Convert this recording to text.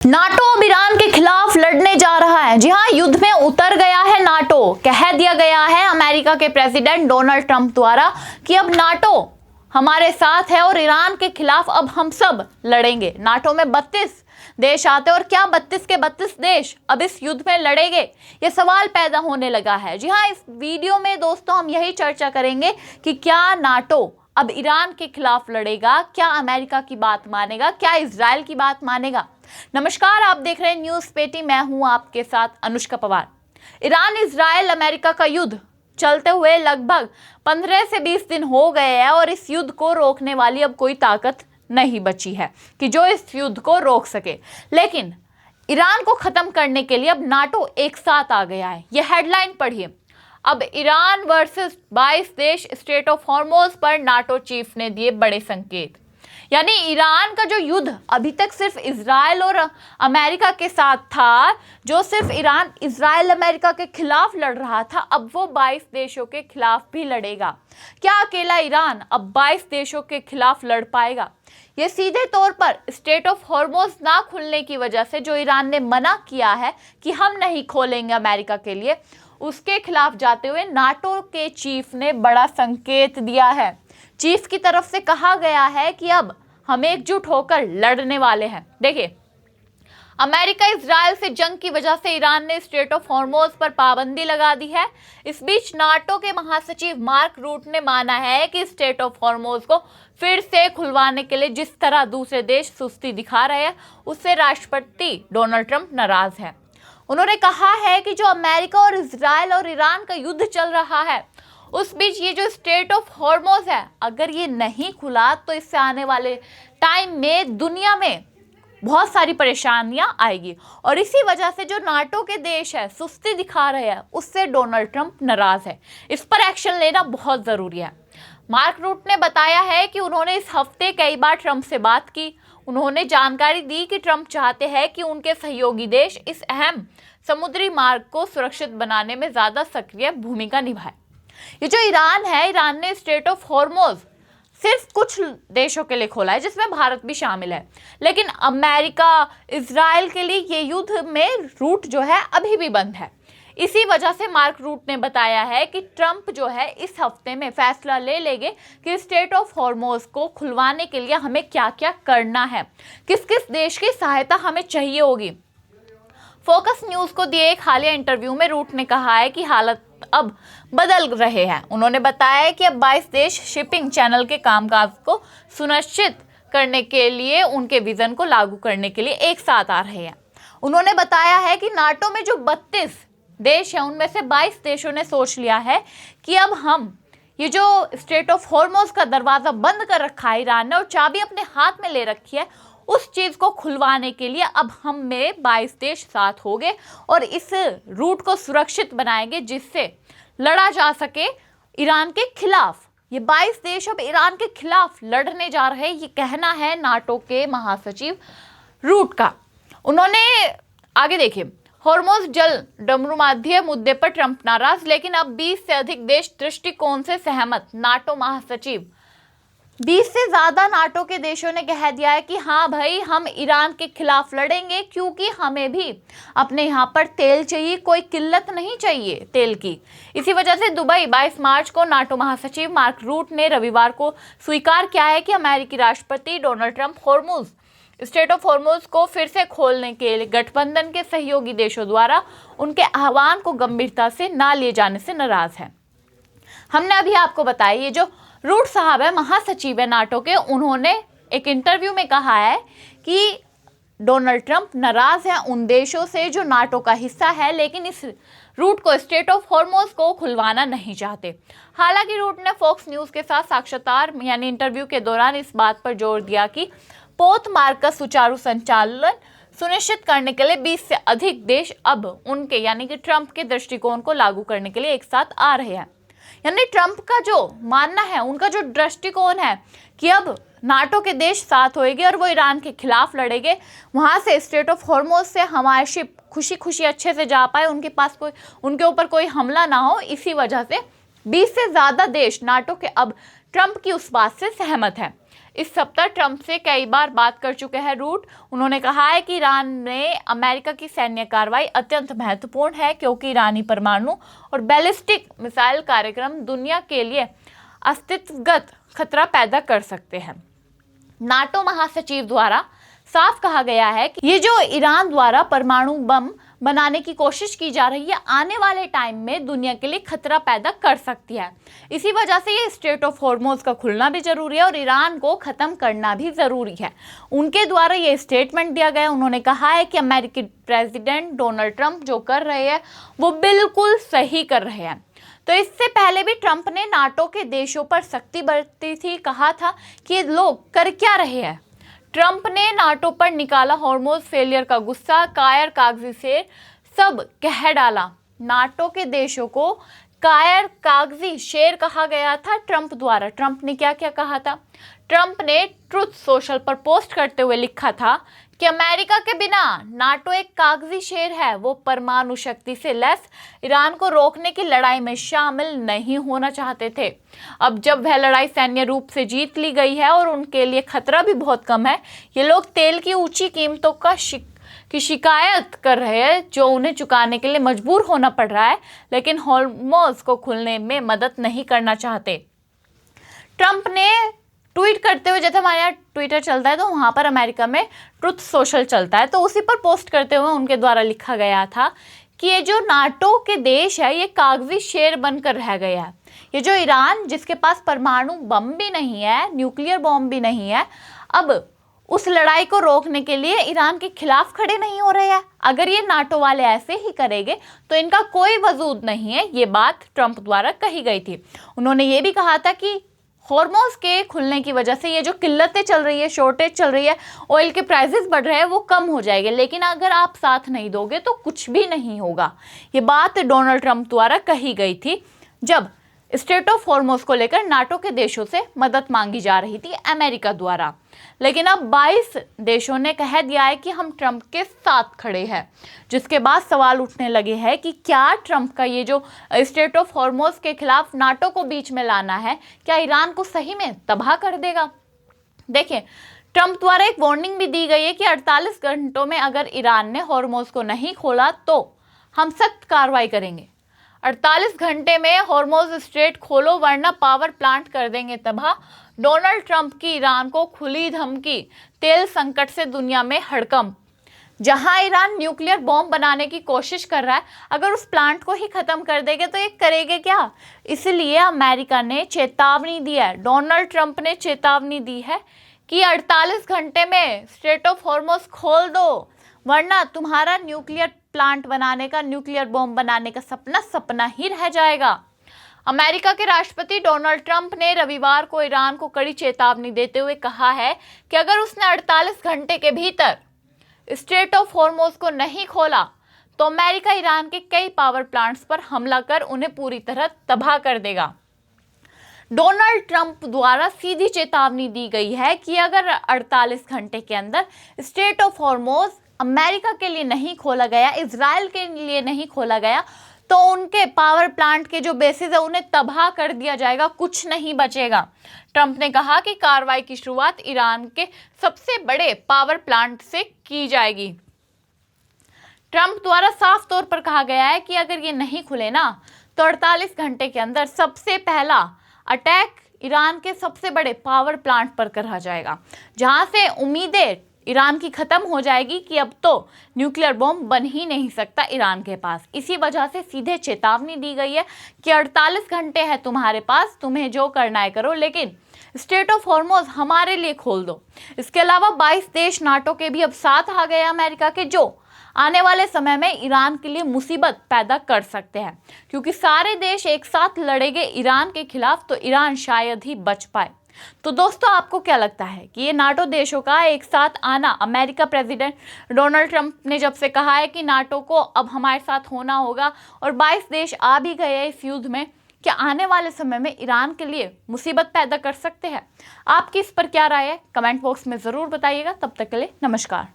NATO अब Iran के खिलाफ लड़ने जा रहा है। जी हां, युद्ध में उतर गया है नाटो। कह दिया गया है अमेरिका के प्रेसिडेंट डोनाल्ड ट्रंप द्वारा कि अब नाटो हमारे साथ है और ईरान के खिलाफ अब हम सब लड़ेंगे। नाटो में 32 देश आते हैं और क्या 32 के 32 देश अब इस युद्ध में लड़ेंगे, ये सवाल पैदा होने लगा है। जी हाँ, इस वीडियो में दोस्तों हम यही चर्चा करेंगे कि क्या नाटो अब ईरान के खिलाफ लड़ेगा, क्या अमेरिका की बात मानेगा, क्या इजराइल की बात मानेगा। नमस्कार, आप देख रहे हैं न्यूज़ पेटी। मैं हूं आपके साथ Anushka Pawar. Iran Israel America का युद्ध चलते हुए लगभग 15 से 20 दिन हो गए हैं और इस युद्ध को रोकने वाली अब कोई ताकत नहीं बची है कि जो इस युद्ध को रोक सके। लेकिन ईरान को खत्म करने के लिए अब नाटो एक साथ आ गया है। यह हेडलाइन पढ़िए। अब ईरान वर्सेस 22 देश, स्ट्रेट ऑफ हॉर्मोज पर नाटो चीफ ने दिए बड़े संकेत। यानी ईरान का जो युद्ध अभी तक सिर्फ इजराइल और अमेरिका के साथ था, जो सिर्फ ईरान इजराइल अमेरिका के खिलाफ लड़ रहा था, अब वो 22 देशों के खिलाफ भी लड़ेगा। क्या अकेला ईरान अब 22 देशों के खिलाफ लड़ पाएगा? ये सीधे तौर पर स्ट्रेट ऑफ हॉर्मोज ना खुलने की वजह से, जो ईरान ने मना किया है कि हम नहीं खोलेंगे अमेरिका के लिए, उसके खिलाफ जाते हुए नाटो के चीफ ने बड़ा संकेत दिया है। चीफ की तरफ से कहा गया है कि अब हम एकजुट होकर लड़ने वाले हैं। देखिए, अमेरिका इजराइल से जंग की वजह से ईरान ने स्ट्रेट ऑफ हॉर्मोज पर पाबंदी लगा दी है। इस बीच नाटो के महासचिव मार्क रूट ने माना है कि स्ट्रेट ऑफ हॉर्मोज को फिर से खुलवाने के लिए जिस तरह दूसरे देश सुस्ती दिखा रहे हैं, उससे राष्ट्रपति डोनाल्ड ट्रंप नाराज है। उन्होंने कहा है कि जो अमेरिका और इजराइल और ईरान का युद्ध चल रहा है, उस बीच ये जो स्ट्रेट ऑफ हॉर्मोज है, अगर ये नहीं खुला तो इससे आने वाले टाइम में दुनिया में बहुत सारी परेशानियां आएगी। और इसी वजह से जो नाटो के देश है सुस्ती दिखा रहे हैं, उससे डोनाल्ड ट्रंप नाराज है। इस पर एक्शन लेना बहुत ज़रूरी है। मार्क रूट ने बताया है कि उन्होंने इस हफ्ते कई बार ट्रंप से बात की। उन्होंने जानकारी दी कि ट्रंप चाहते हैं कि उनके सहयोगी देश इस अहम समुद्री मार्ग को सुरक्षित बनाने में ज़्यादा सक्रिय भूमिका निभाए। ये जो ईरान है, ईरान ने स्ट्रेट ऑफ हॉर्मोज सिर्फ कुछ देशों के लिए खोला है, जिसमें भारत भी शामिल है। लेकिन अमेरिका, इजराइल के लिए ये युद्ध में रूट जो है अभी भी बंद है। इसी वजह से मार्क रूट ने बताया है कि ट्रंप जो है इस हफ्ते में फैसला ले लेंगे कि स्ट्रेट ऑफ हॉर्मोज को खुलवाने के लिए हमें क्या क्या करना है, किस किस देश की सहायता हमें चाहिए होगी। फोकस न्यूज़ को दिए एक हालिया इंटरव्यू में रूट ने कहा है कि हालत अब बदल रहे हैं। उन्होंने बताया कि अब 22 देश शिपिंग चैनल के कामकाज को सुनिश्चित करने के लिए उनके विजन को लागू करने के लिए एक साथ आ रहे हैं। उन्होंने बताया है कि नाटो में जो 32 देश हैं, उनमें से 22 देशों ने सोच लिया है कि अब हम ये जो स्ट्रेट ऑफ हॉर्मोज का दरवाज़ा बंद कर रखा है ईरान ने और चाबी अपने हाथ में ले रखी है, उस चीज़ को खुलवाने के लिए अब हम में 22 देश साथ होंगे और इस रूट को सुरक्षित बनाएंगे, जिससे लड़ा जा सके ईरान के खिलाफ। ये 22 देश अब ईरान के खिलाफ लड़ने जा रहे हैं, ये कहना है नाटो के महासचिव रूट का। उन्होंने आगे देखिए, हॉर्मोज जल डमरूमाध्य मुद्दे पर ट्रंप नाराज, लेकिन अब 20 से अधिक देश दृष्टिकोण से सहमत। नाटो महासचिव 20 से ज़्यादा नाटो के देशों ने कह दिया है कि हाँ भाई, हम ईरान के खिलाफ लड़ेंगे, क्योंकि हमें भी अपने यहाँ पर तेल चाहिए, कोई किल्लत नहीं चाहिए तेल की। इसी वजह से दुबई 22 मार्च को नाटो महासचिव मार्क रूट ने रविवार को स्वीकार किया है कि अमेरिकी राष्ट्रपति Donald Trump Hormoz, straight of Hormuz को फिर से खोलने के लिए गठबंधन के सहयोगी देशों द्वारा उनके आह्वान को गंभीरता से ना लिए जाने से नाराज है। हमने अभी आपको बताया, ये जो रूट साहब है, महासचिव है नाटो के, उन्होंने एक इंटरव्यू में कहा है कि डोनाल्ड ट्रंप नाराज हैं उन देशों से जो नाटो का हिस्सा है, लेकिन इस रूट को, स्ट्रेट ऑफ हॉर्मोज को खुलवाना नहीं चाहते। हालांकि रूट ने फॉक्स न्यूज़ के साथ साक्षात्कार यानी इंटरव्यू के दौरान इस बात पर जोर दिया कि पोत मार्ग का सुचारू संचालन सुनिश्चित करने के लिए 20 से अधिक देश अब उनके यानी कि ट्रंप के दृष्टिकोण को लागू करने के लिए एक साथ आ रहे हैं। यानी ट्रंप का जो मानना है, उनका जो दृष्टिकोण है कि अब नाटो के देश साथ होएंगे और वो ईरान के खिलाफ लड़ेंगे, वहाँ से स्ट्रेट ऑफ हॉर्मोज से हमारे शिप खुशी खुशी अच्छे से जा पाए, उनके पास कोई, उनके ऊपर कोई हमला ना हो। इसी वजह से 20 से ज़्यादा देश नाटो के अब ट्रंप की उस बात से सहमत है। इस सप्ताह ट्रंप से कई बार बात कर चुके हैं रूट। उन्होंने कहा है कि ईरान में अमेरिका की सैन्य कार्रवाई अत्यंत महत्वपूर्ण है क्योंकि ईरानी परमाणु और बैलिस्टिक मिसाइल कार्यक्रम दुनिया के लिए अस्तित्वगत खतरा पैदा कर सकते हैं। नाटो महासचिव द्वारा साफ कहा गया है कि ये जो ईरान द्वारा परमाणु बम बनाने की कोशिश की जा रही है आने वाले टाइम में दुनिया के लिए खतरा पैदा कर सकती है। इसी वजह से ये स्ट्रेट ऑफ हॉर्मोज का खुलना भी जरूरी है और ईरान को खत्म करना भी जरूरी है। उनके द्वारा ये स्टेटमेंट दिया गया। उन्होंने कहा है कि अमेरिकी प्रेसिडेंट डोनाल्ड ट्रंप जो कर रहे हैं वो बिल्कुल सही कर रहे हैं। तो इससे पहले भी ट्रंप ने नाटो के देशों पर सख्ती बरती थी, कहा था कि ये लोग कर क्या रहे हैं। ट्रंप ने नाटो पर निकाला हॉर्मोज फेलियर का गुस्सा, कायर कागजी शेर सब कह डाला। नाटो के देशों को कायर कागजी शेर कहा गया था ट्रंप द्वारा। ट्रंप ने क्या क्या कहा था? ट्रंप ने ट्रुथ सोशल पर पोस्ट करते हुए लिखा था कि अमेरिका के बिना नाटो एक कागजी शेर है। वो परमाणु शक्ति से लैस ईरान को रोकने की लड़ाई में शामिल नहीं होना चाहते थे। अब जब वह लड़ाई सैन्य रूप से जीत ली गई है और उनके लिए खतरा भी बहुत कम है, ये लोग तेल की ऊंची कीमतों की शिकायत कर रहे हैं जो उन्हें चुकाने के लिए मजबूर होना पड़ रहा है, लेकिन हॉर्मोज को खुलने में मदद नहीं करना चाहते। ट्रंप ने ट्वीट करते हुए, जैसे हमारे यहाँ ट्विटर चलता है तो वहाँ पर अमेरिका में ट्रुथ सोशल चलता है, तो उसी पर पोस्ट करते हुए उनके द्वारा लिखा गया था कि ये जो नाटो के देश है ये कागजी शेर बनकर रह गया है। ये जो ईरान जिसके पास परमाणु बम भी नहीं है, न्यूक्लियर बॉम्ब भी नहीं है, अब उस लड़ाई को रोकने के लिए ईरान के खिलाफ खड़े नहीं हो रहे हैं। अगर ये नाटो वाले ऐसे ही करेंगे तो इनका कोई वजूद नहीं है। ये बात ट्रंप द्वारा कही गई थी। उन्होंने ये भी कहा था कि हॉर्मोज के खुलने की वजह से ये जो किल्लतें चल रही है, शॉर्टेज चल रही है, ऑयल के प्राइसेस बढ़ रहे हैं, वो कम हो जाएंगे, लेकिन अगर आप साथ नहीं दोगे तो कुछ भी नहीं होगा। ये बात डोनाल्ड ट्रंप द्वारा कही गई थी जब स्ट्रेट ऑफ हॉर्मोज को लेकर नाटो के देशों से मदद मांगी जा रही थी अमेरिका द्वारा। लेकिन अब 22 देशों ने कह दिया है कि हम ट्रंप के साथ खड़े हैं, जिसके बाद सवाल उठने लगे हैं कि क्या ट्रंप का ये जो स्ट्रेट ऑफ हॉर्मोज के खिलाफ नाटो को बीच में लाना है, क्या ईरान को सही में तबाह कर देगा? देखिए, ट्रंप द्वारा एक वार्निंग भी दी गई है कि 48 घंटों में अगर ईरान ने हॉर्मोज को नहीं खोला तो हम सख्त कार्रवाई करेंगे। 48 घंटे में हॉर्मोज स्ट्रेट खोलो वरना पावर प्लांट कर देंगे तबाह। डोनाल्ड ट्रंप की ईरान को खुली धमकी, तेल संकट से दुनिया में हड़कंप। जहां ईरान न्यूक्लियर बॉम्ब बनाने की कोशिश कर रहा है, अगर उस प्लांट को ही खत्म कर देंगे तो ये करेंगे क्या? इसलिए अमेरिका ने चेतावनी दी है, डोनाल्ड ट्रंप ने चेतावनी दी है कि 48 घंटे में स्ट्रेट ऑफ हॉर्मोज खोल दो वरना तुम्हारा न्यूक्लियर प्लांट बनाने का, न्यूक्लियर बॉम्ब बनाने का सपना ही रह जाएगा। अमेरिका के राष्ट्रपति डोनाल्ड ट्रंप ने रविवार को ईरान को कड़ी चेतावनी देते हुए कहा है कि अगर उसने 48 घंटे के भीतर स्ट्रेट ऑफ हॉर्मोज को नहीं खोला तो अमेरिका ईरान के कई पावर प्लांट्स पर हमला कर उन्हें पूरी तरह तबाह कर देगा। डोनाल्ड ट्रंप द्वारा सीधी चेतावनी दी गई है कि अगर 48 घंटे के अंदर स्ट्रेट ऑफ हॉर्मोज अमेरिका के लिए नहीं खोला गया, इजराइल के लिए नहीं खोला गया, तो उनके पावर प्लांट के जो बेसिस है उन्हें तबाह कर दिया जाएगा, कुछ नहीं बचेगा। ट्रंप ने कहा कि कार्रवाई की शुरुआत ईरान के सबसे बड़े पावर प्लांट से की जाएगी। ट्रंप द्वारा साफ तौर पर कहा गया है कि अगर ये नहीं खुले ना तो 48 घंटे के अंदर सबसे पहला अटैक ईरान के सबसे बड़े पावर प्लांट पर करा जाएगा, जहां से उम्मीदें ईरान की खत्म हो जाएगी कि अब तो न्यूक्लियर बॉम्ब बन ही नहीं सकता ईरान के पास। इसी वजह से सीधे चेतावनी दी गई है कि 48 घंटे है तुम्हारे पास, तुम्हें जो करना है करो, लेकिन स्ट्रेट ऑफ हॉर्मोज हमारे लिए खोल दो। इसके अलावा 22 देश नाटो के भी अब साथ आ गए अमेरिका के, जो आने वाले समय में ईरान के लिए मुसीबत पैदा कर सकते हैं, क्योंकि सारे देश एक साथ लड़ेंगे ईरान के खिलाफ तो ईरान शायद ही बच पाए। तो दोस्तों, आपको क्या लगता है कि ये नाटो देशों का एक साथ आना, अमेरिका प्रेसिडेंट डोनाल्ड ट्रंप ने जब से कहा है कि नाटो को अब हमारे साथ होना होगा और 22 देश आ भी गए हैं इस युद्ध में, क्या आने वाले समय में ईरान के लिए मुसीबत पैदा कर सकते हैं? आपकी इस पर क्या राय है? कमेंट बॉक्स में ज़रूर बताइएगा। तब तक के लिए नमस्कार।